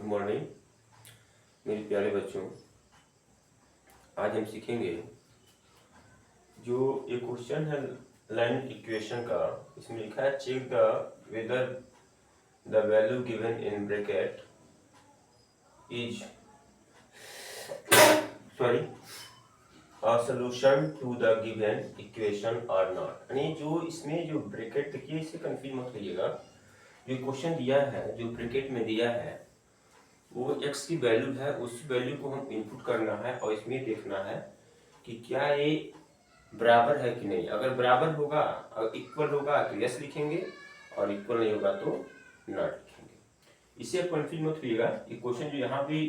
Morning मेरे प्यारे बच्चों। आज हम सीखेंगे जो ये क्वेश्चन है लाइन इक्वेशन का। इसमें लिखा है check the whether the value given in bracket is a solution to the given equation और नॉट। यानी जो इसमें जो ब्रैकेट देखिए, इससे कंफ्यूज मत करिएगा। जो क्वेश्चन दिया है, जो ब्रैकेट में दिया है वो x की वैल्यू है, उस वैल्यू को हम इनपुट करना है और इसमें देखना है कि क्या ये बराबर है कि नहीं। अगर बराबर होगा और इक्वल होगा तो यस लिखेंगे और इक्वल नहीं होगा तो नॉट लिखेंगे। इससे आप कंफ्यूज मत होइएगा। ये क्वेश्चन जो यहाँ भी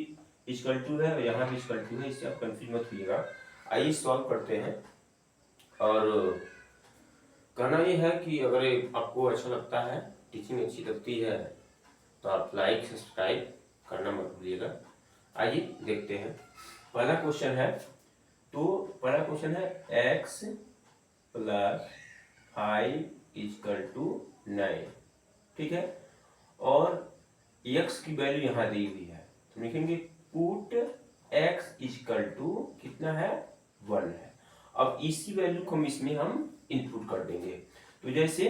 इक्वल टू है और यहाँ भी इक्वल टू है, इससे आप कंफ्यूज मत होइएगा। आइए सॉल्व करते हैं। और कहना ये है कि अगर आपको अच्छा लगता है, टीचिंग अच्छी लगती है, तो आप लाइक सब्सक्राइब करना मत भूलिएगा। आइए देखते हैं। पहला क्वेश्चन है, x प्लस 5 इक्वल टू 9। ठीक है, और x की वैल्यू यहाँ दी हुई है तो लिखेंगे पुट x इक्वल टू कितना है, 1 है। अब इसी वैल्यू को हम इनपुट कर देंगे। तो जैसे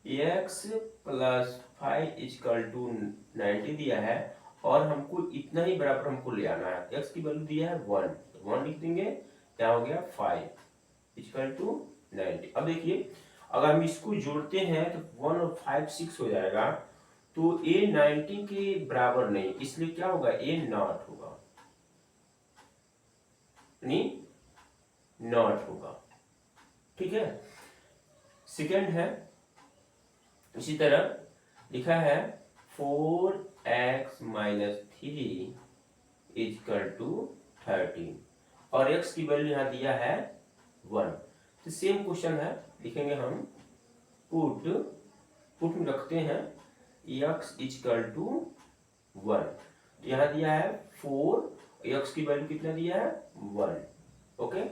x प्लस 5 इक्वल टू 90 दिया है और हमको इतना ही बराबर हमको ले आना है। x की वैल्यू दिया है 1, तो 1 लिख देंगे। क्या हो गया, 5 इक्वल टू 90। अब देखिए, अगर हम इसको जोड़ते हैं तो 1 और 5 6 हो जाएगा। तो a 90 के बराबर नहीं, इसलिए क्या होगा, a नॉट होगा, यानी नॉट होगा। ठीक है। सेकेंड है, इसी तरह लिखा है 4x माइनस 3 इक्वल टू 13 और x की वैल्यू यहाँ दिया है 1। तो सेम क्वेश्चन है, लिखेंगे हम पुट में रखते हैं x इक्वल टू 1। यहाँ दिया है 4, x की वैल्यू कितना दिया है, 1। ओके,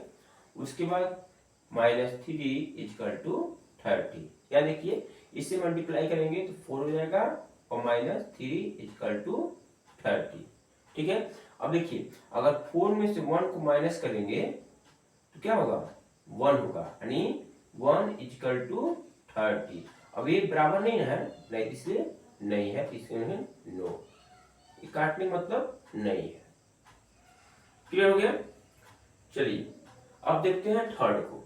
उसके बाद माइनस 3 इक्वल टू 30। या देखिए, इससे मल्टीप्लाई करेंगे तो 4 हो जाएगा और माइनस 3 इक्वल टू 30। ठीक है। अब देखिए, अगर 4 में से 1 को माइनस करेंगे तो क्या होगा, 1 होगा, यानी 1 इक्वल टू 30। अब ये बराबर नहीं है, नहीं, इसलिए नहीं है, इसलिए नो, ये काटने मतलब नहीं है। क्लियर हो गया। चलिए अब देखते हैं थर्ड को।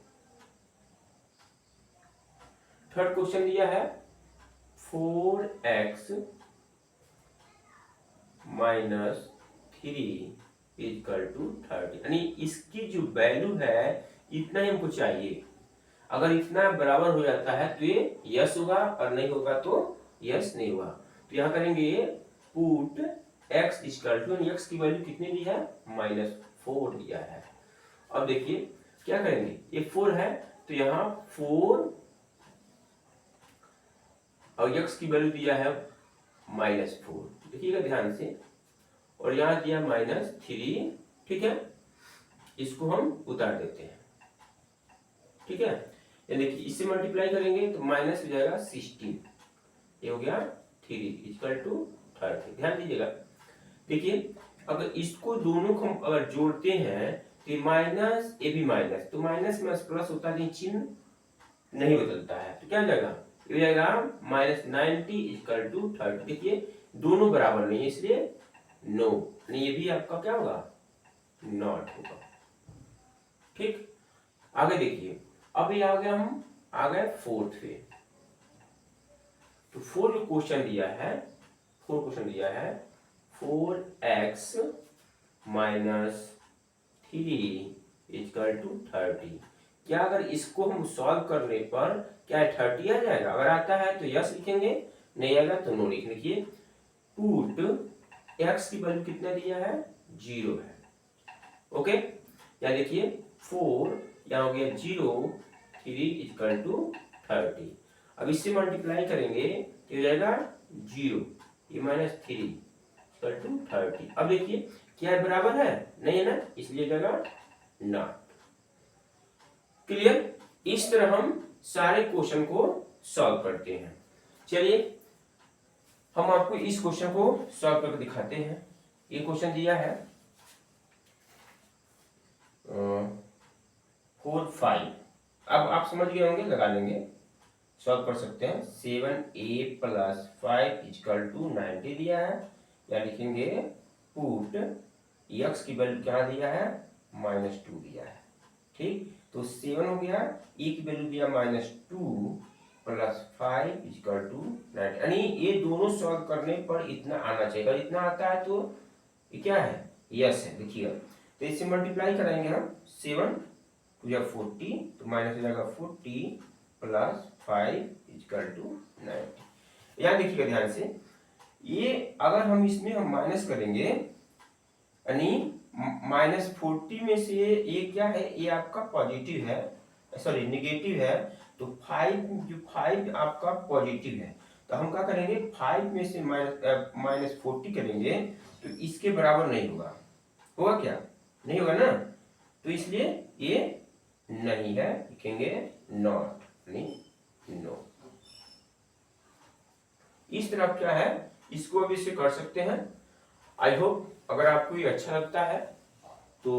थर्ड क्वेश्चन दिया है 4x माइनस 3 इक्वल टू 30। यानी इसकी जो वैल्यू है इतना ही हमको चाहिए। अगर इतना बराबर हो जाता है तो ये यस होगा और नहीं होगा तो यस नहीं होगा। तो यहाँ करेंगे put x equal to, x की वैल्यू कितनी दी है, -4 दिया है। अब देखिए क्या करेंगे, ये 4 है तो यहाँ 4 और x की वैल्यू दिया है -4, देखिएगा ध्यान से, और यहाँ दिया -3। ठीक है, इसको हम उतार देते हैं। ठीक है, ये देखिए, इससे मल्टीप्लाई करेंगे तो माइनस हो जाएगा 16, ये हो गया 3 इक्वल टू 30। ध्यान दीजिएगा। देखिए, अगर इसको दोनों को हम अगर जोड़ते हैं तो माइनस, ये भी माइनस, तो माइनस में प्लस होता है, चिन्ह नहीं बदलता है, तो क्या हो जाएगा, ये हो जाएगा -90 इक्वल टू 30। देखिए, दोनों बराबर नहीं है, इसलिए नो, नहीं, ये भी आपका क्या होगा, नॉट होगा। ठीक, आगे देखिए, अब ये आ गया, हम आ गए फोर्थ पे। तो फोर्थ जो क्वेश्चन दिया है, 4x माइनस 3 इक्वल टू 30। क्या अगर इसको हम सॉल्व करने पर क्या 30 आ जाएगा? अगर आता है तो यस लिखेंगे, नहीं आएगा तो नो लिख लिखिए। पुट x की वैल्यू कितना दिया है, 0 है। ओके, या देखिए 4 यहाँ हो गया 0, 3 इक्वल टू 30। अब इससे मल्टीप्लाई करेंगे तो हो जाएगा 0, ये -3 इक्वल टू 30। अब देखिए क्या बराबर है, नहीं है ना, इसलिए जाएगा नॉट। क्लियर। इस तरह हम सारे क्वेश्चन को सॉल्व करते हैं। चलिए हम आपको इस क्वेश्चन को सॉल्व करके दिखाते हैं। ये क्वेश्चन दिया है 4, 5। अब आप समझ गए होंगे, लगा लेंगे, सॉल्व कर सकते हैं। 7a + 5 = 90 दिया है, या लिखेंगे पुट x की वैल्यू क्या दिया है, -2 दिया है। ठीक, तो 7 हो गया, e की वैल्यू दिया -2 + 5 = 90, यानी ये दोनों सॉल्व करने पर इतना आना चाहिए। अगर इतना आता है तो ये क्या है, यस है। देखिएगा, तो इससे मल्टीप्लाई कराएंगे हम, 7 2 या 40, तो माइनस हो जाएगा 40 + 5 = 90। यहाँ देखिएगा ध्यान से, ये अगर हम इसमें हम माइनस करेंगे, यानी -40 में से ये क्या है, ये आपका पॉजिटिव है, सॉरी नेगेटिव है, तो 5 आपका पॉजिटिव है। तो हम क्या करेंगे, 5 में से -40 करेंगे तो इसके बराबर नहीं होगा। होगा क्या, नहीं होगा ना, तो इसलिए ये नहीं है, लिखेंगे नॉट, नहीं नो। इस तरफ क्या है, इसको अभी से कर सकते हैं। आई होप अगर आपको ये अच्छा लगता है तो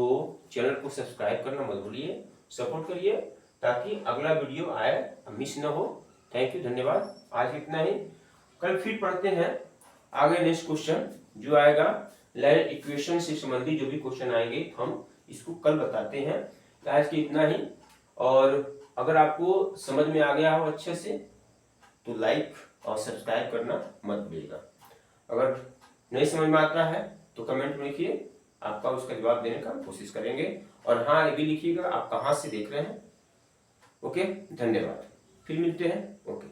चैनल को सब्सक्राइब करना मत भूलिए, सपोर्ट करिए, ताकि अगला वीडियो आए, मिस ना हो। थैंक यू, धन्यवाद। आज इतना ही, कल फिर पढ़ते हैं आगे नेक्स्ट क्वेश्चन जो आएगा। लाइन इक्वेशन से संबंधित जो भी क्वेश्चन आएंगे हम इसको कल बताते हैं। आज के इतना ही, और अगर आपको समझ में आ गया हो अच्छे से तो लाइक और सब्सक्राइब करना मत भूलिएगा। अगर नहीं समझ में आता है तो कमेंट में लिखिए, आपका उसका जवाब देने का कोशिश करेंगे। और हाँ, ये भी लिखिएगा आप कहाँ से देख रहे हैं। ओके, धन्यवाद, फिर मिलते हैं। ओके।